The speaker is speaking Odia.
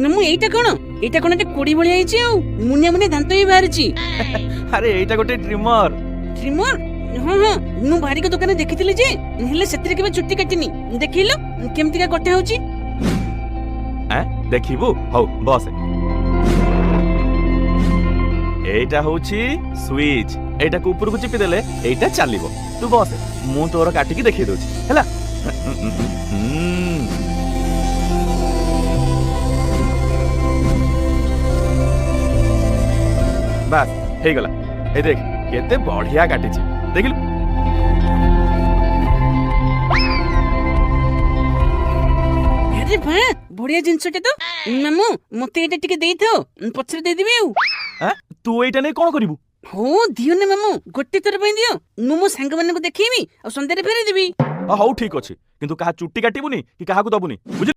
ମୁଁ ଏଇଟା କଣ ଯେ କୋଡି ଭଳିଆ ହେଇଛି ଆଉ ମୁନିଆ ମୁନିଆ ଦାନ୍ତ ବି ବାହାରିଛି। ଆରେ ଏଇଟା ଗୋଟେ ଟ୍ରିମର। ଟ୍ରିମର? ହଁ ହଁ ମୁଁ ଭାରିକ ଦୋକାନରେ ଦେଖିଥିଲି ଯେ, ହେଲେ ସେଥିରେ କେବେ ଚୁଟି କାଟିନି। ଦେଖିଲ କେମିତିକା କଟା ହଉଛି। ଦେଖିବୁ ହଉ ବସ। এইটা হচ্ছে সুইচ, এইটাকে উপরকু চিপি দেলে এইটা চালিব। তু বস, মু তোর কাটিকি দেখাই দউছি হেলা। বাস হয়ে গলা। এই দেখ কেতে বঢ়িয়া কাটিছি, দেখিলু? আরে বাহ, বঢ়িয়া জিনিসটা তো। মামୁ মতে এটা টিকে ଦେଇଥାଅ, ପଛରେ ଦେଇଦେବି ଆଉ। তু এইটা নেই কোন করিবু? ହଉ ଦିଅ ନା ମାମୁ, ଗୋଟେ ଥର ପାଇଁ ଦିଅ। ମୁଁ ମୋ ସାଙ୍ଗମାନଙ୍କୁ ଦେଖେଇବି ଆଉ ସନ୍ଧ୍ୟାରେ ଫେରେଇଦେବି। ହଉ ଠିକ ଅଛି, কিন্তু কাহা চুটি কাটিবুনি কি কাহাকু দবুনি, বুঝলি?